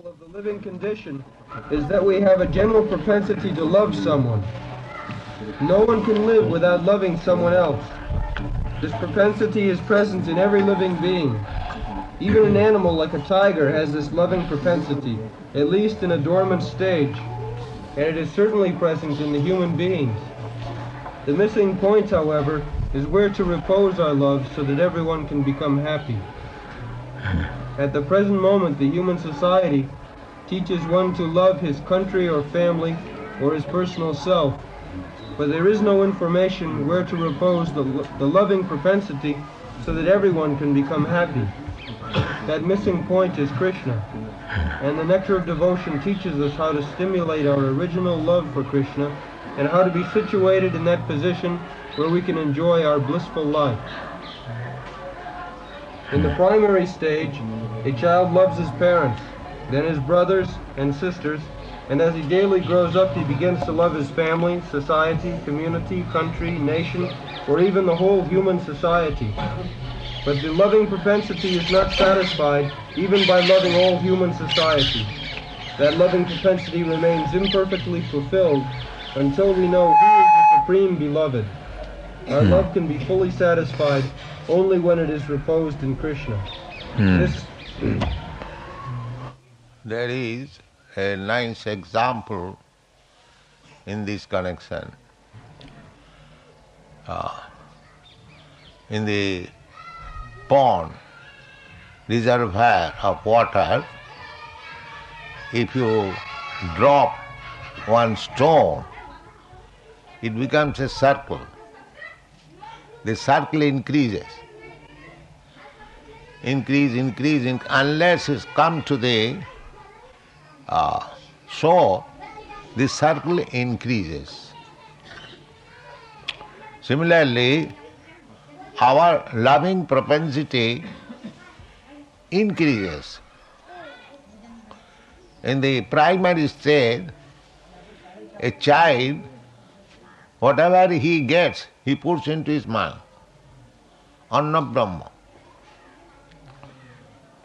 Of the living condition is that we have a general propensity to love someone. No one can live without loving someone else. This propensity is present in every living being. Even an animal like a tiger has this loving propensity, at least in a dormant stage, and it is certainly present in the human beings. The missing point, however, is where to repose our love so that everyone can become happy. At the present moment, the human society teaches one to love his country or family or his personal self, but there is no information where to repose the loving propensity so that everyone can become happy. That missing point is Krishna, and the Nectar of Devotion teaches us how to stimulate our original love for Krishna and how to be situated in that position where we can enjoy our blissful life. In the primary stage, a child loves his parents, then his brothers and sisters, and as he daily grows up, he begins to love his family, society, community, country, nation, or even the whole human society. But the loving propensity is not satisfied even by loving all human society. That loving propensity remains imperfectly fulfilled until we know who is the Supreme Beloved. Our love can be fully satisfied only when it is reposed in Krishna. There is a nice example in this connection. In the pond, reservoir of water, if you drop one stone, it becomes a circle. The circle increases. Increase, unless it comes to the shore, the circle increases. Similarly, our loving propensity increases. In the primary stage, a child, whatever he gets, he puts into his mouth. Anna-brahman.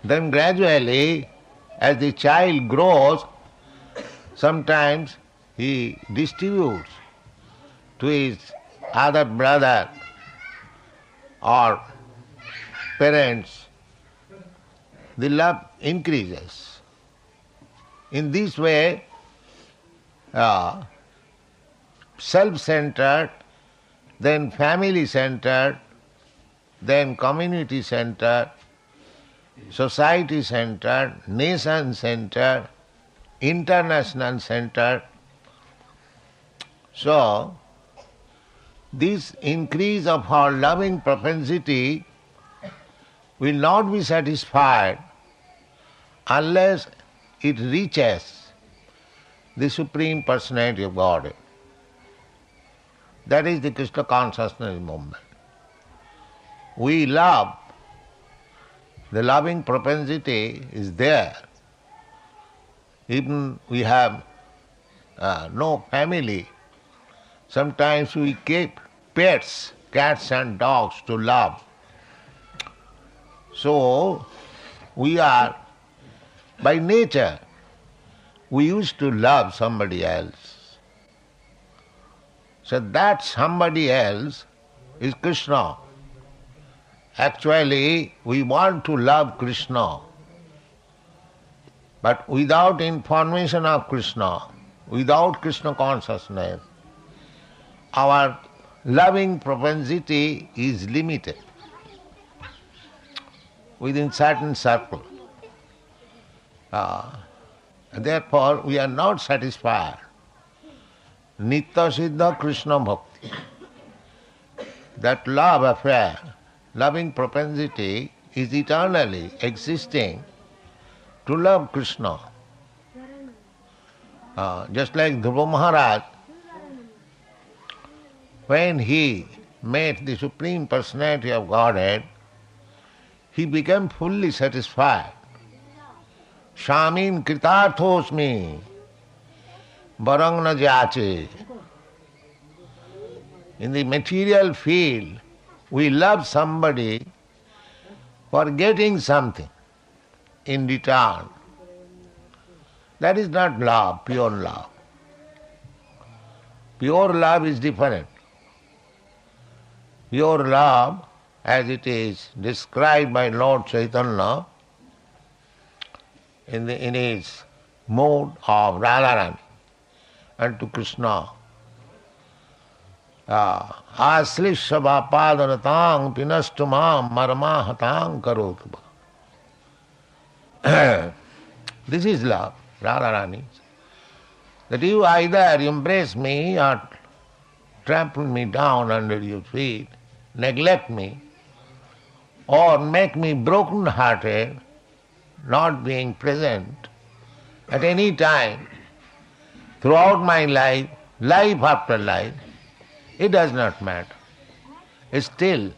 Then gradually, as the child grows, sometimes he distributes to his other brother or parents. The love increases. In this way, self-centered, then family-centered, then community-centered, society-centered, nation-centered, international-centered. So, this increase of our loving propensity will not be satisfied unless it reaches the Supreme Personality of Godhead. That is the Krishna consciousness movement. We love, the loving propensity is there. Even we have no family, sometimes we keep pets, cats and dogs to love. So, we are, by nature, we used to love somebody else. So that somebody else is Krishna. Actually, we want to love Krishna, but without information of Krishna, without Krishna consciousness, our loving propensity is limited within certain circle. Therefore, we are not satisfied. Nitya Siddha Krishna Bhakti. That love affair, loving propensity is eternally existing to love Krishna. Just like Dhruva Maharaj, when he met the Supreme Personality of Godhead, he became fully satisfied. Shamin kritarthosmi varang na jache. In the material field, we love somebody for getting something in return. That is not love, pure love. Pure love is different. Pure love, as it is described by Lord Chaitanya in his mode of Radharani unto Krishna. Aslishya vapadanatang pinastumam marmahatang karotu. This is love, Radharani. That you either embrace me or trample me down under your feet, neglect me, or make me broken-hearted, not being present at any time, throughout my life, life after life, it does not matter. Still,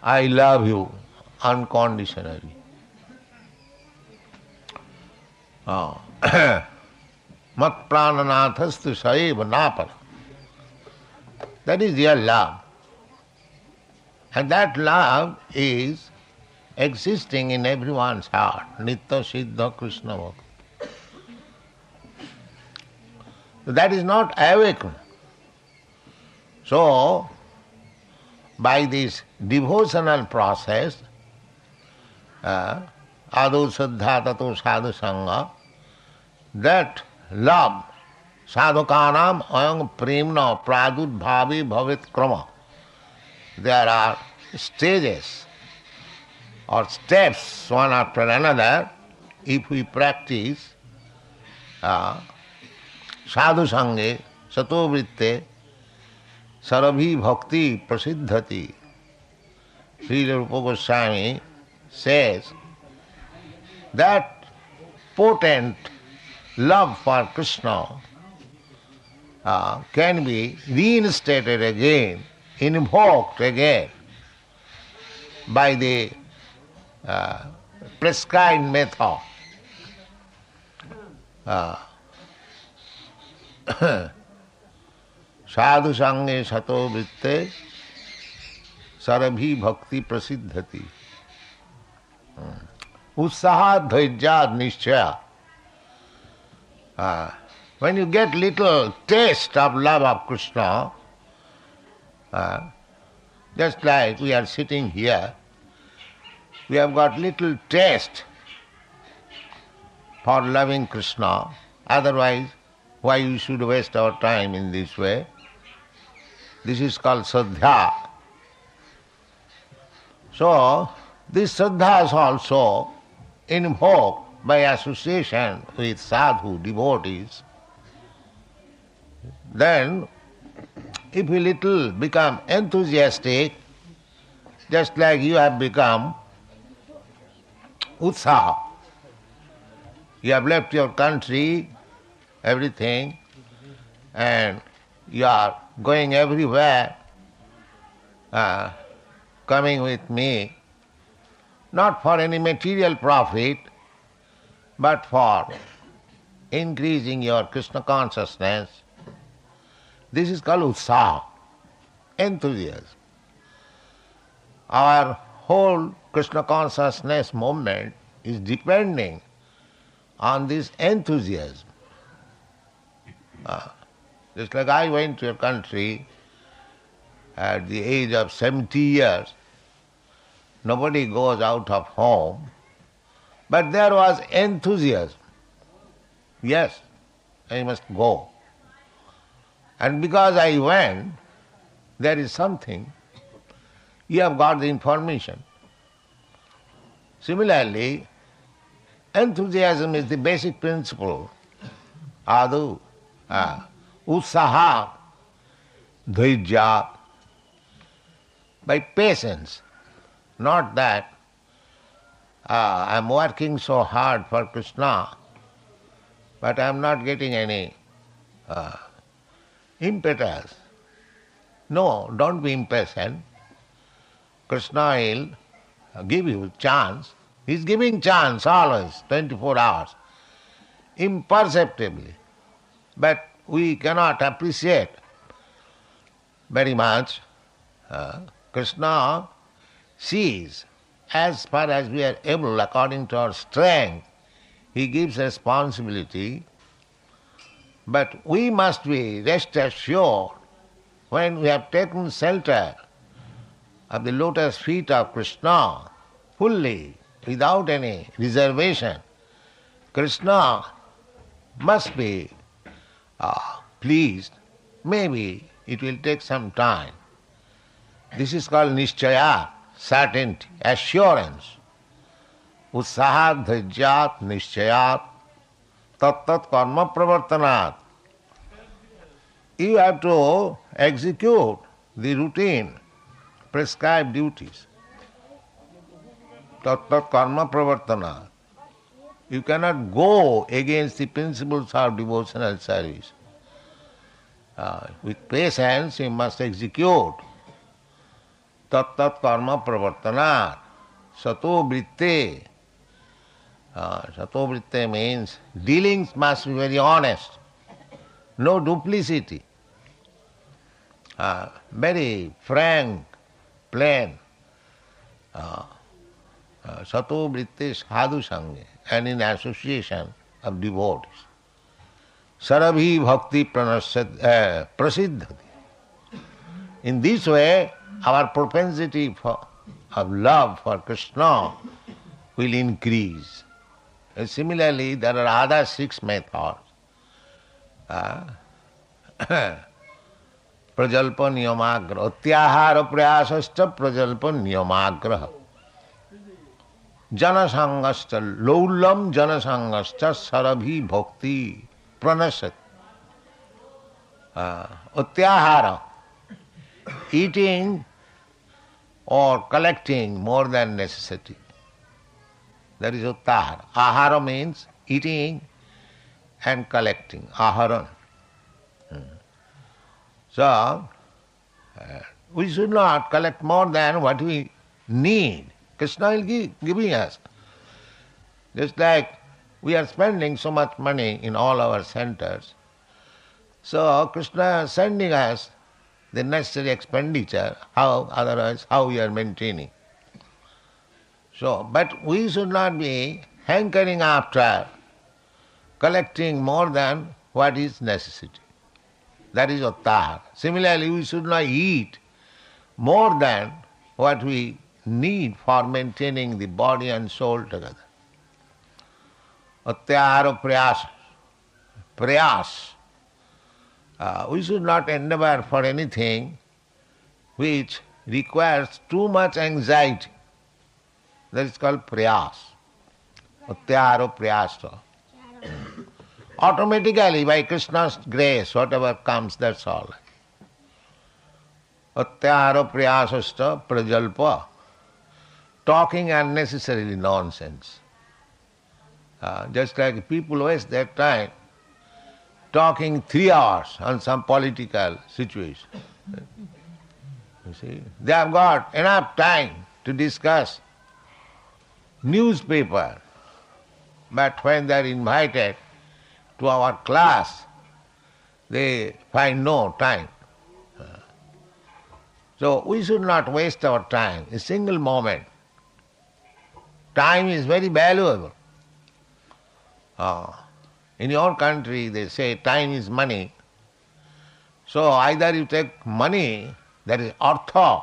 I love you unconditionally. Mat prananathastu saiva napara. That is your love. And that love is existing in everyone's heart. Nitya Siddha Krishna Bhakti. That is not awakened. So, by this devotional process, adu saddha tato sadhu sangha, that love, sadhukanam ayam premna pradudbhavi bhavet krama. There are stages or steps one after another if we practice sadhu sange sato vritte sarabhi bhakti prasiddhati. Srila Rupa Goswami says that potent love for Krishna can be reinstated again, invoked again by the prescribed method. Sadhu sange sato vritte sarabhi bhakti prasiddhati. Utsaha dhairya nishchaya. When you get little taste of love of Krishna, just like we are sitting here, we have got little taste for loving Krishna. Otherwise, why you should waste our time in this way? This is called Saddha. So, this Saddha is also invoked by association with sadhu, devotees. Then, if we little become enthusiastic, just like you have become utsaha, you have left your country, everything, and you are going everywhere, coming with me, not for any material profit, but for increasing your Krishna consciousness. This is called utsaha, enthusiasm. Our whole Krishna consciousness movement is depending on this enthusiasm. Just like I went to your country at the age of 70 years, nobody goes out of home, but there was enthusiasm. Yes, I must go. And because I went, there is something. You have got the information. Similarly, enthusiasm is the basic principle. Adu, utsaha, dhairya, by patience. Not that I am working so hard for Krishna, but I am not getting any impetus. No, don't be impatient. Krishna will give you chance. He is giving chance always, 24 hours, imperceptibly. But we cannot appreciate very much. Krishna sees as far as we are able, according to our strength. he gives responsibility, but we must be rest assured when we have taken shelter of the lotus feet of Krishna fully, without any reservation, Krishna must be pleased. Maybe it will take some time. This is called nishchaya, certainty, assurance. Utsahat dhajyat nishchayat tat karma pravartanat. You have to execute the routine, prescribed duties. Tat karma pravartanat. You cannot go against the principles of devotional service. With patience you must execute. Tat karma pravartanat. Sato vritte. Sato vritte means dealings must be very honest. No duplicity. Very frank, plain. Sato vritte sadhu sange, and in association of devotees. Sarabhi bhakti prasiddhati. In this way, our propensity of love for Krishna will increase. And similarly, there are other 6 methods. Prajalpa niyamagraha, atyahara prayasascha prajalpa niyamagraha. Janasangascha, laulam janasangascha sarabhi bhakti pranasat. Atyahara, eating or collecting more than necessity. That is uttahara. Ahara means eating and collecting. Aharan. So, we should not collect more than what we need. Krishna will giving us. Just like we are spending so much money in all our centers, so Krishna is sending us the necessary expenditure, otherwise how we are maintaining. So, but we should not be hankering after collecting more than what is necessity. That is uttahara. Similarly, we should not eat more than what we need for maintaining the body and soul together. Atyahara prayas. Prayas. We should not endeavor for anything which requires too much anxiety. That is called prayas. Atyahara prayasa. Automatically, by Krishna's grace, whatever comes, that's all. Atyahara prayasasta prajalpa. Talking unnecessarily nonsense. Just like people waste their time talking 3 hours on some political situation. You see, they have got enough time to discuss newspaper, but when they are invited to our class, they find no time. So we should not waste our time, a single moment. Time is very valuable. In your country they say time is money. So either you take money, that is artha,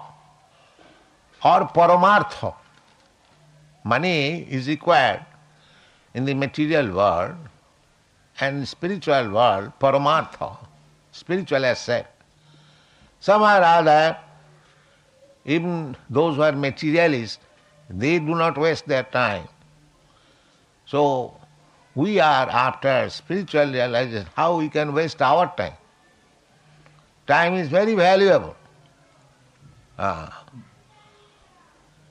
or paramartha. Money is required in the material world, and spiritual world, paramartha, spiritual asset. Somehow or other, even those who are materialists, they do not waste their time. So we are after spiritual realization, how we can waste our time. Time is very valuable.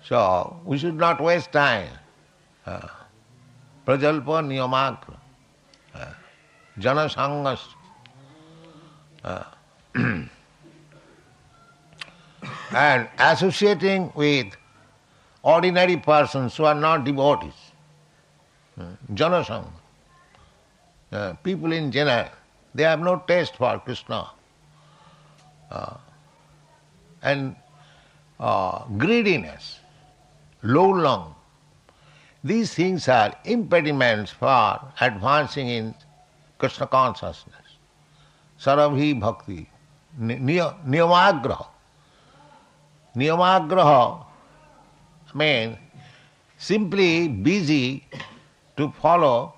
So we should not waste time. Prajalpa niyamagra. Jana sangas. And associating with ordinary persons who are not devotees. Jana sangha. People in general, they have no taste for Krishna. And greediness, low lung, These things are impediments for advancing in Krishna consciousness. Sarabhi bhakti, niyamagraha. Niyamagraha means simply busy to follow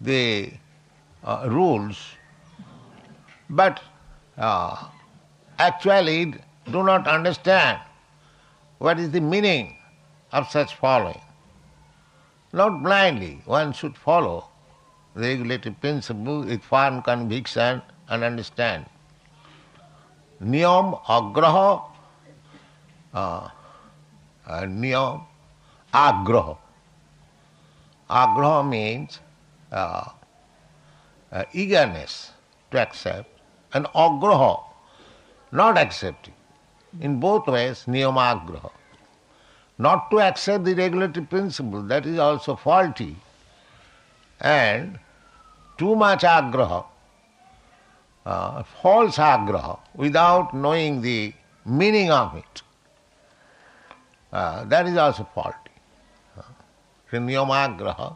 the rules, but actually do not understand what is the meaning of such following. Not blindly, one should follow the regulative principle with firm conviction and understand. Niyam agraha, niyam agraha. Agraha means eagerness to accept, and agraha, not accepting. In both ways, niyamagraha. Not to accept the regulative principle, that is also faulty. And too much agraha, false agraha, without knowing the meaning of it, that is also faulty. Niyamagraha,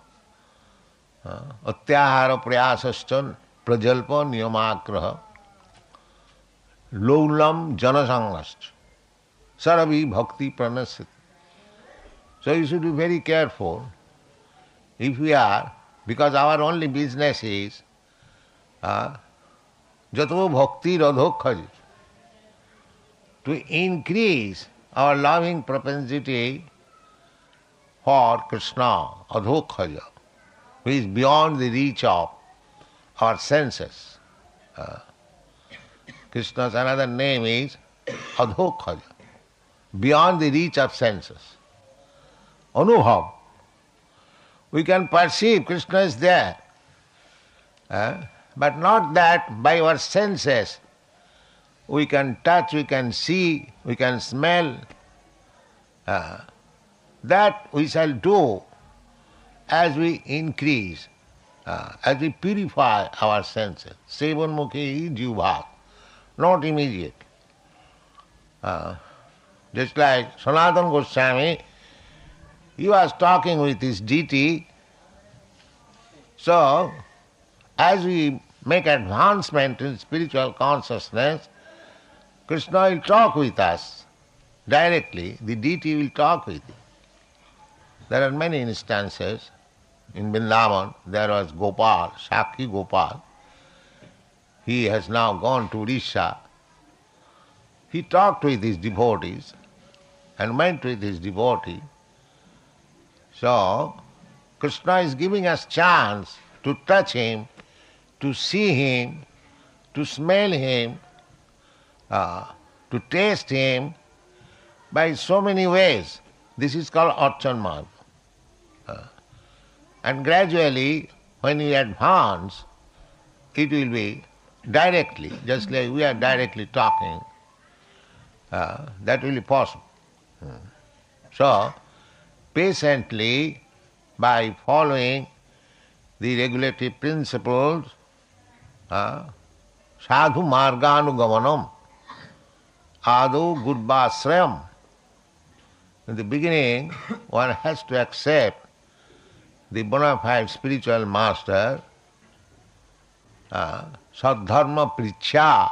atyahara prayasascha prajalpa niyamagraha, laulam janasangascha, sarabhi bhakti pranasati. So you should be very careful if we are, because our only business is jato bhakti radhokhaji, to increase our loving propensity for Krishna, adhokhaja, who is beyond the reach of our senses. Krishna's another name is adhokhaja, beyond the reach of senses. Anubhav. We can perceive Krishna is there, but not that by our senses we can touch, we can see, we can smell. That we shall do as we increase, as we purify our senses. Sevanmukhi jivbhav, not immediate. Just like Sanatana Goswami, he was talking with his deity. So, as we make advancement in spiritual consciousness, Krishna will talk with us directly, the deity will talk with you. There are many instances. In Vrindavan, there was Gopal, Sakhi Gopal. He has now gone to Odisha. He talked with his devotees and went with his devotee. So, Krishna is giving us chance to touch him, to see him, to smell him, to taste him by so many ways. This is called Archan Marga. And gradually, when we advance, it will be directly, just like we are directly talking, that will be possible. So, patiently, by following the regulative principles, sadhu marganugamanam, adu gurvasrayam. In the beginning, one has to accept the bona fide spiritual master, sadharma prichya,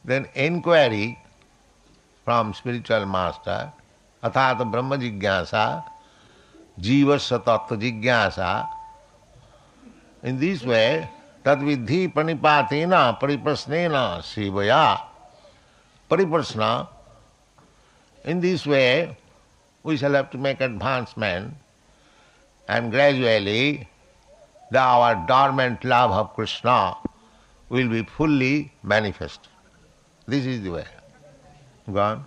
then inquiry from spiritual master, athata brahma jigyasa, jivasya tattva jigyasa. In this way, tadvidhi pranipatena pariprasnena sivaya, pariprasna. In this way, we shall have to make advancement, and gradually our dormant love of Krishna will be fully manifested. This is the way. Go on.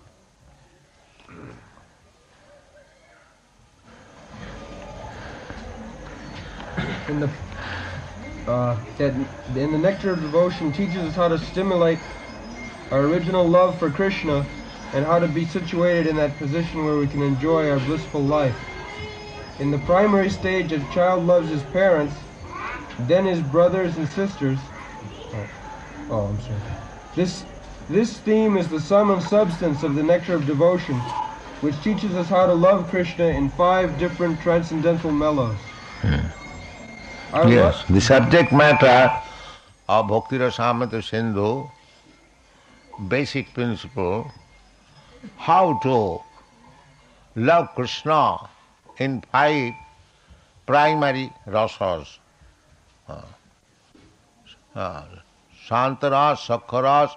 In the Nectar of Devotion teaches us how to stimulate our original love for Krishna and how to be situated in that position where we can enjoy our blissful life. In the primary stage, a child loves his parents, then his brothers and sisters. This theme is the sum and substance of the Nectar of Devotion, which teaches us how to love Krishna in 5 different transcendental mellows. Yes, the subject matter of Bhakti Rasamrita Sindhu, basic principle, how to love Krishna in 5 primary rasas. Shantaras, Sakharas,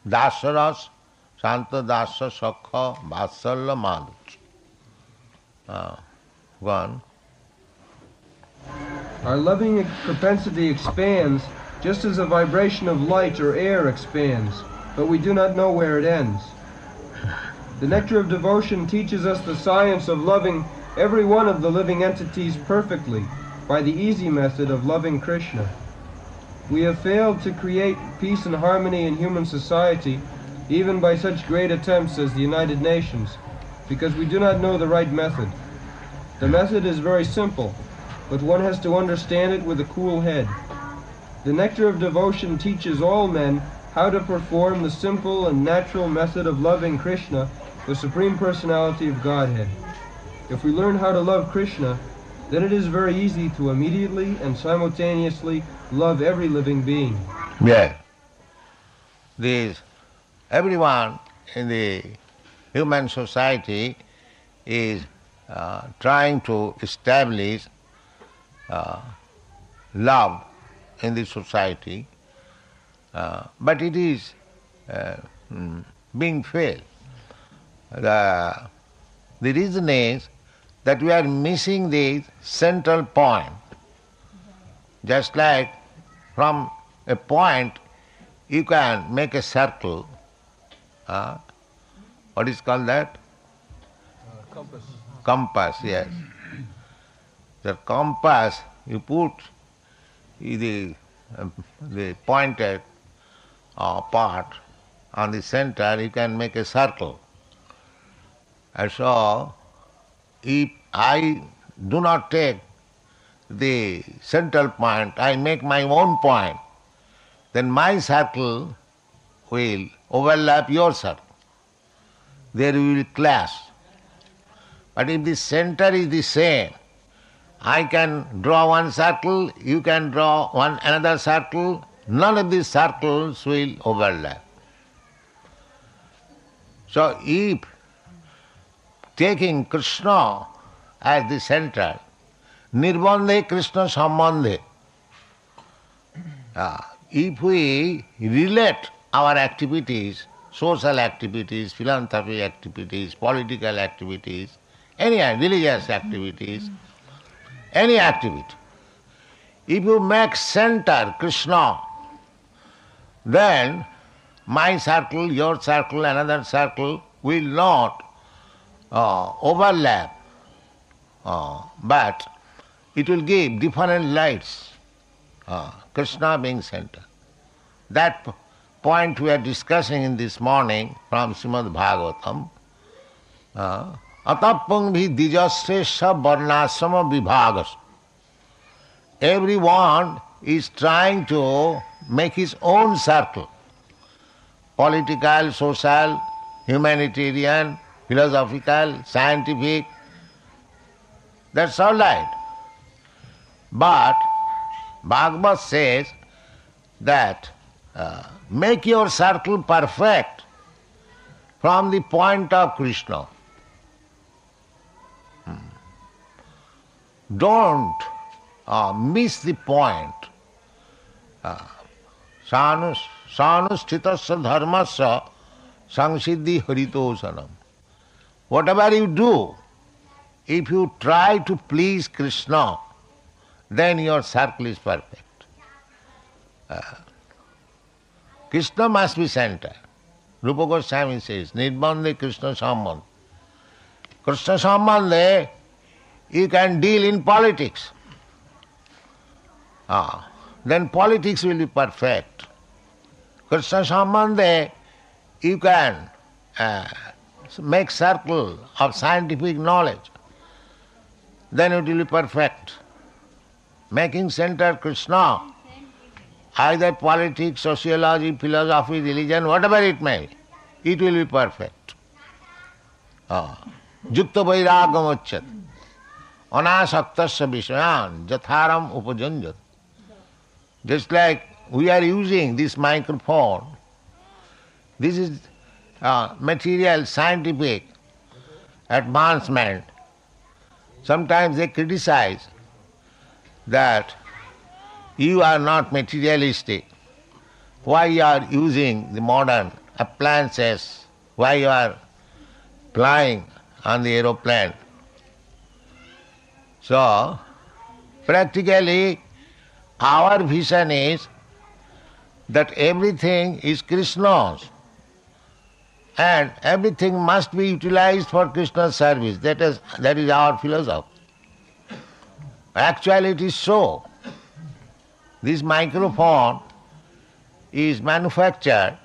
Dasaras, Shanta, Dasa, Sakha, Vatsalya, Madhurya. One. Our loving propensity expands just as a vibration of light or air expands, but we do not know where it ends. The nectar of devotion teaches us the science of loving every one of the living entities perfectly by the easy method of loving Krishna. We have failed to create peace and harmony in human society, even by such great attempts as the United Nations, because we do not know the right method. The method is very simple, but one has to understand it with a cool head. The nectar of devotion teaches all men how to perform the simple and natural method of loving Krishna, the Supreme Personality of Godhead. If we learn how to love Krishna, then it is very easy to immediately and simultaneously love every living being. Yes. Everyone in the human society is trying to establish love in the society, but it is being failed. The reason is that we are missing the central point. Just like from a point you can make a circle. What is called that? Compass. Compass, yes. The compass, you put the pointed part on the center, you can make a circle. And so, if I do not take the central point, I make my own point, then my circle will overlap your circle. There we will clash. But if the center is the same, I can draw one circle, you can draw another circle, none of these circles will overlap. So if taking Krishna as the center, nirbandhe Krishna sambandhe, if we relate our activities, social activities, philanthropy activities, political activities, any religious activities, any activity, if you make center Krishna, then my circle, your circle, another circle will not overlap, but it will give different lights, Krishna being center. That point we are discussing in this morning from Srimad Bhagavatam. Atapang bhi dijasresha varnasama vibhagas. Everyone is trying to make his own circle. Political, social, humanitarian, philosophical, scientific. That's all right. But Bhagavad says that make your circle perfect from the point of Krishna. Don't miss the point. Sanushtitasya dharmasya samsiddhi haritosanam. Whatever you do, if you try to please Krishna, then your circle is perfect. Krishna must be center. Rupa Goswami says, nirbandhe Krishna sambandhe. Krishna sambandhe, you can deal in politics. Then politics will be perfect. Krishna sambandhe, you can make circle of scientific knowledge. Then it will be perfect. Making center Krishna, either politics, sociology, philosophy, religion, whatever it may be, it will be perfect. Yukta vairagam uchyat. Anasaktasya vishayan jatharam upajanjat. Just like we are using this microphone, this is material scientific advancement. Sometimes they criticize that you are not materialistic. Why you are using the modern appliances? Why you are flying on the aeroplane? So, practically, our vision is that everything is Krishna's and everything must be utilized for Krishna's service. That is our philosophy. Actually, it is so. This microphone is manufactured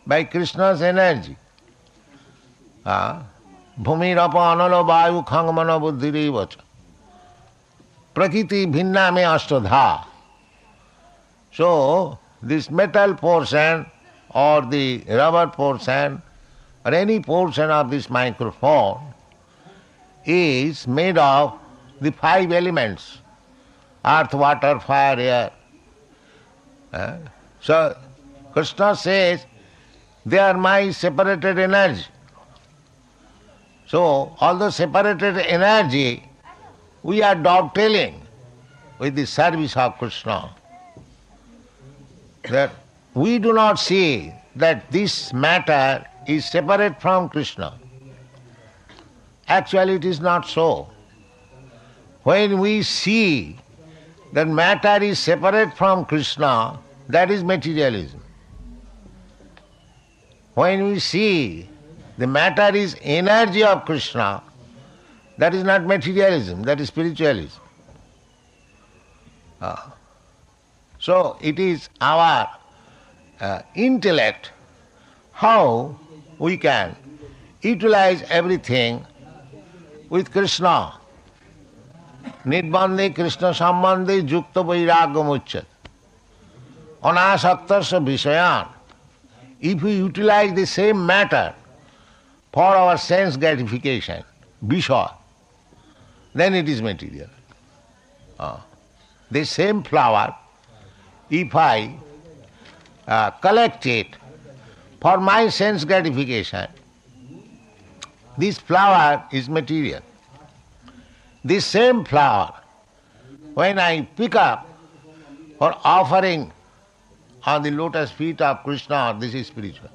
by Krishna's energy. Bhumirapa analo vayu khangmana buddhirivacha. Prakriti bhinna me ashtadha. So, this metal portion or the rubber portion or any portion of this microphone is made of the 5 elements: earth, water, fire, air. So, Krishna says, they are my separated energy. So, although separated energy, we are dovetailing with the service of Krishna. That we do not see that this matter is separate from Krishna. Actually, it is not so. When we see that matter is separate from Krishna, that is materialism. When we see the matter is energy of Krishna, that is not materialism, that is spiritualism. So it is our intellect how we can utilize everything with Krishna. Nidbande Krishna sambandhe yukta vairagam uchyat. Anasaktasya vishayan. If we utilize the same matter for our sense gratification, visha, then it is material. The same flower, if I collect it for my sense gratification, this flower is material. This same flower, when I pick up for offering on the lotus feet of Krishna, this is spiritual.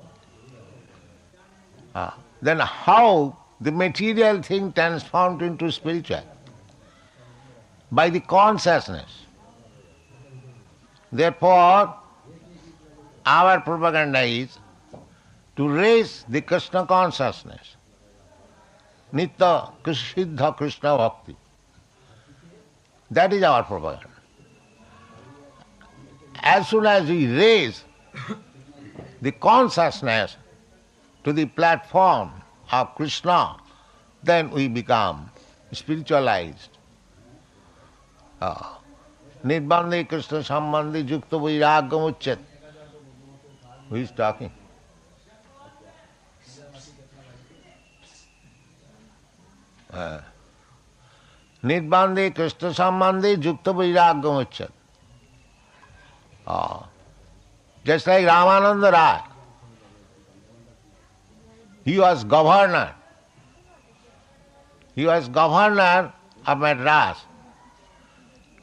Then how the material thing transformed into spiritual? By the consciousness. Therefore, our propaganda is to raise the Krishna consciousness. Nitya Siddha Krishna Bhakti. That is our propaganda. As soon as we raise the consciousness to the platform of Krishna, then we become spiritualized. Nidbande Krishna sambandhe yukta vairagam uchyat. Who is talking? Nidbande Krishna sambandhe yukta vairagam uchyat. Just like Ramananda Rai, he was governor. He was governor of Madras,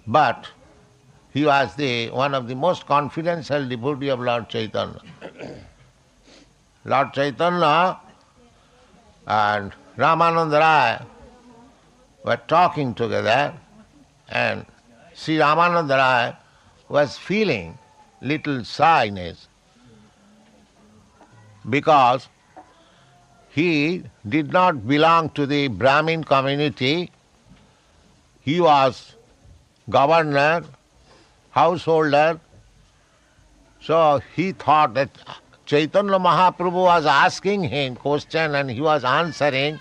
but he was one of the most confidential devotee of Lord Chaitanya. Lord Chaitanya and Ramananda Rai were talking together, and Sri Ramananda Rai was feeling little shyness because he did not belong to the Brahmin community. He was governor, householder. So he thought that Chaitanya Mahaprabhu was asking him question and he was answering.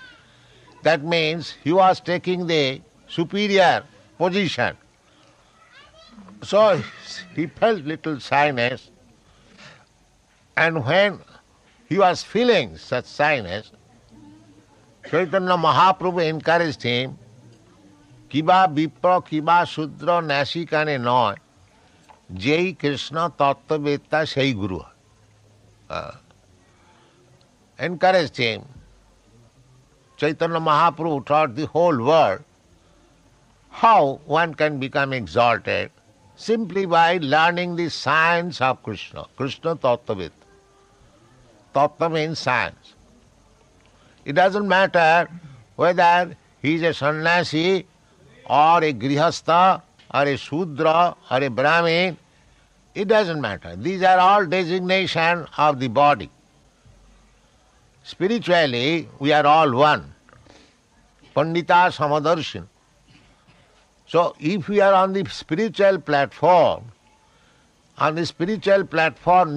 That means he was taking the superior position. So he felt little shyness, and when he was feeling such shyness, Chaitanya Mahaprabhu encouraged him, Kiba Vipra, Kiba Shudra, Nasikane Noy, Jai Krishna Tattveta Sei Guru. Encouraged him. Chaitanya Mahaprabhu taught the whole world how one can become exalted simply by learning the science of Krishna. Krishna Tattveta. Tattva means science. It doesn't matter whether he is a sannyasi or a grihastha or a shudra or a brahmin. It doesn't matter. These are all designations of the body. Spiritually, we are all one. Pandita Samadarshan. So, if we are on the spiritual platform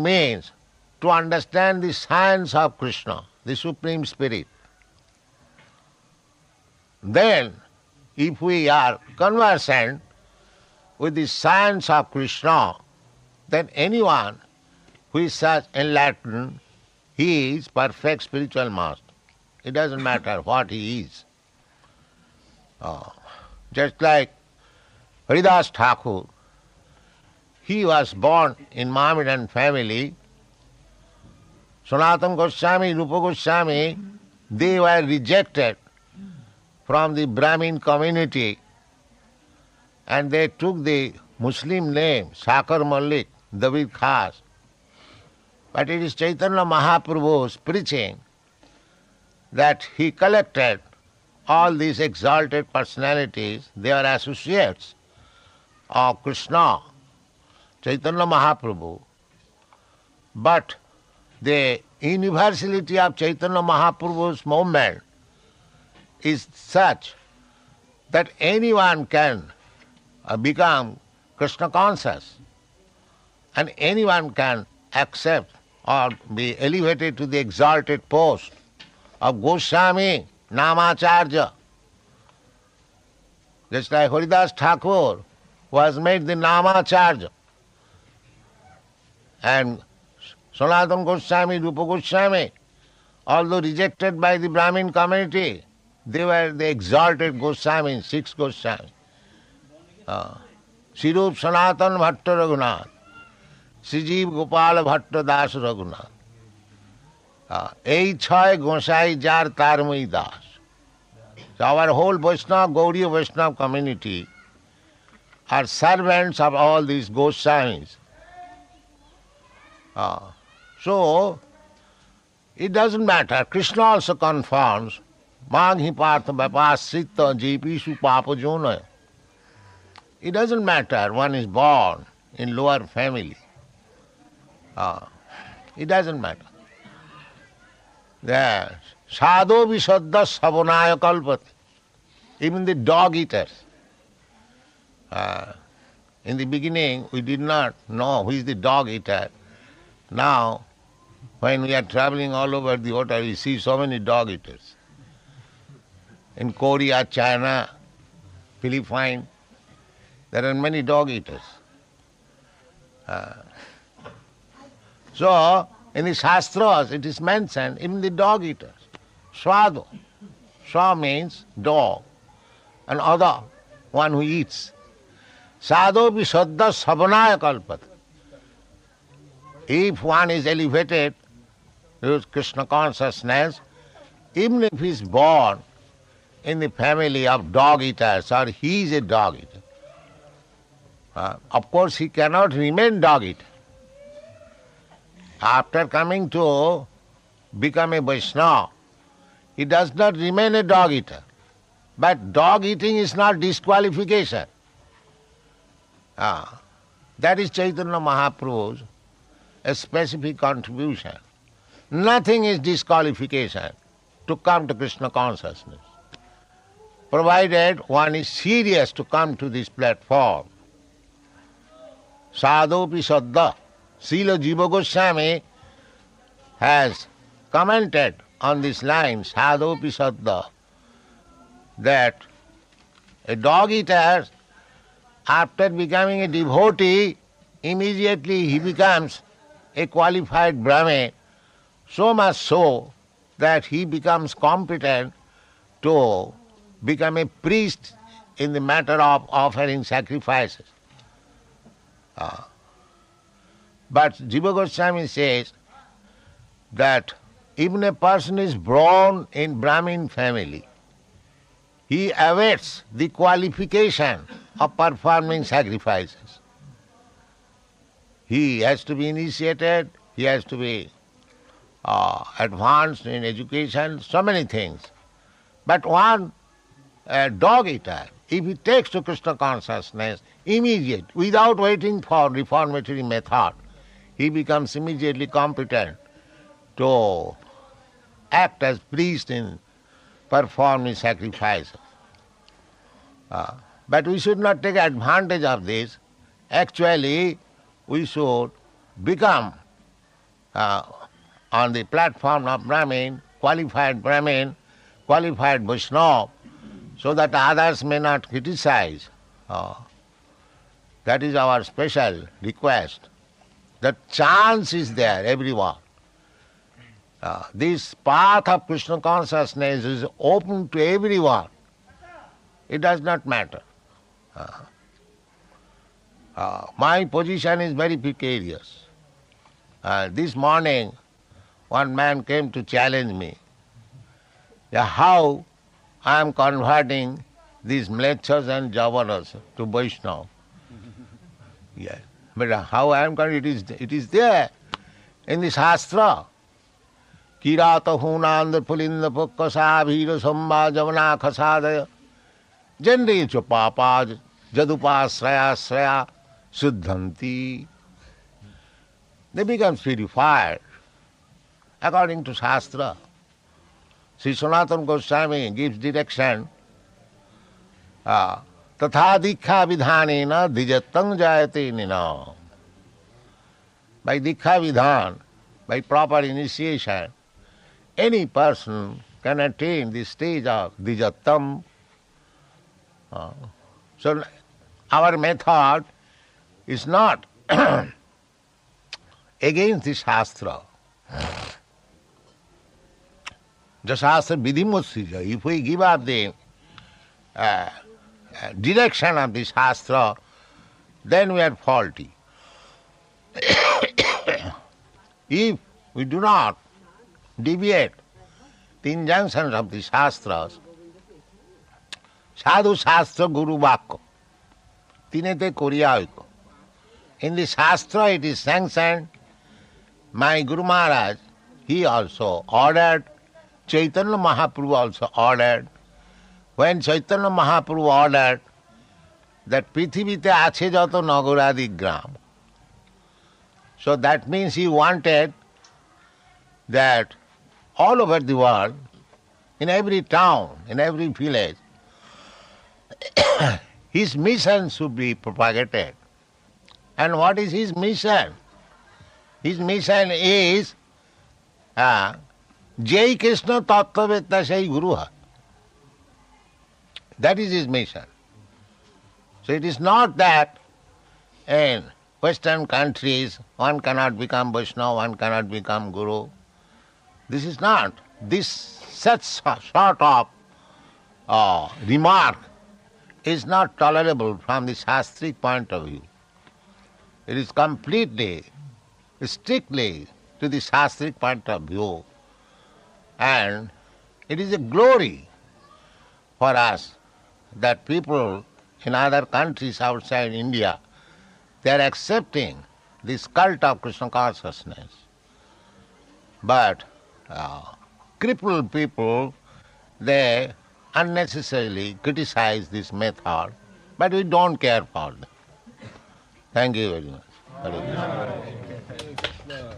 means to understand the science of Krishna, the Supreme Spirit. Then, if we are conversant with the science of Krishna, then anyone who is such enlightened, he is perfect spiritual master. It doesn't matter what he is. Just like Haridas Thakur, he was born in Mohammedan family. Sanatana Goswami, Rupa Goswami, they were rejected from the Brahmin community and they took the Muslim name, Sakar Malik, David Khas. But it is Chaitanya Mahaprabhu's preaching that he collected all these exalted personalities, they are associates of Krishna, Chaitanya Mahaprabhu. But the universality of Chaitanya Mahaprabhu's movement is such that anyone can become Krishna conscious and anyone can accept or be elevated to the exalted post of Goswami, Namacharya. Just like Haridas Thakur was made the Namacharya. And Sanatana Goswami, Rupa Goswami, although rejected by the Brahmin community, they were the exalted Goswami, 6 Goswami. Sirup Sanatana Bhatta Raghunath, Srijiv Gopala Bhatta Das Raghunath. Ei Chai Gosai Jar Tarmai Das. So our whole Vaishnava, Gaudiya Vaishnava community are servants of all these Goswamis. So, it doesn't matter. Krishna also confirms, Maghi Partha Vapasrita Jepishu Papajona. It doesn't matter one is born in lower family. It doesn't matter. The Sadho Visaddha Savonaya Kalpati. Even the dog eaters. In the beginning, we did not know who is the dog eater. Now, when we are traveling all over the world, we see so many dog eaters. In Korea, China, Philippines, there are many dog eaters. So, in the Shastras, it is mentioned, even the dog eaters. Swado. Swa means dog. And other, one who eats. Sadho visaddha savanaya kalpat. If one is elevated to Krishna consciousness, even if he is born in the family of dog eaters or he is a dog eater, of course he cannot remain dog eater. After coming to become a Vaishnava, he does not remain a dog eater. But dog eating is not disqualification. That is Chaitanya Mahaprabhu's a specific contribution. Nothing is disqualification to come to Krishna consciousness, provided one is serious to come to this platform. Sadhopi Saddha. Srila Jiva Goswami has commented on this line, Sadhopi Saddha, that a dog eater, after becoming a devotee, immediately he becomes a qualified Brahmin. so much so that he becomes competent to become a priest in the matter of offering sacrifices. But Jiva Goswami says that even a person is born in Brahmin family, he awaits the qualification of performing sacrifices. He has to be initiated, he has to be advanced in education, so many things. But one dog eater, if he takes to Krishna consciousness, immediate, without waiting for reformatory method, he becomes immediately competent to act as priest in performing sacrifices. But we should not take advantage of this. Actually, we should become on the platform of Brahmin, qualified Vaishnava, so that others may not criticize. That is our special request. The chance is there everywhere. This path of Krishna consciousness is open to everyone. It does not matter. My position is very precarious. This morning, one man came to challenge me how I am converting these mlechas and javanas to Vaishnava. Yes. But how I am converting, it is there in the Shastra. Kirata hunandar pulinda pukkasa bhira samba javana khasadaya jendre cha papa jadupasraya suddhanti. They become purified according to Shastra. Sri Sanatana Goswami gives direction. Tatha dikha vidhanena dijatang jayate nina. By dikha vidhan, by proper initiation, any person can attain the stage of dijatam. So our method is not against the Shastra. The Shastra vidhimutsija. If we give up the direction of the Shastra, then we are faulty. If we do not deviate the injunctions of the Shastras, sadhu Shastra guru vakko, tinete koryaiko. In the Shastra it is sanctioned. My Guru Maharaj, he also ordered, Chaitanya Mahaprabhu also ordered. When Chaitanya Mahaprabhu ordered that Prithivite ache jato nagoradi gram, so that means he wanted that all over the world, in every town, in every village, his mission should be propagated. And what is his mission? His mission is Jai Kṛṣna Tattvavedta Sai Guruha. That is his mission. So it is not that in Western countries one cannot become Vaishnava, one cannot become Guru. This is not. Such sort of remark is not tolerable from the Shastric point of view. It is completely, strictly to the Shastric point of view. And it is a glory for us that people in other countries outside India, they are accepting this cult of Krishna consciousness. But crippled people, they unnecessarily criticize this method, but we don't care for them. Thank you very much. Hare Krishna.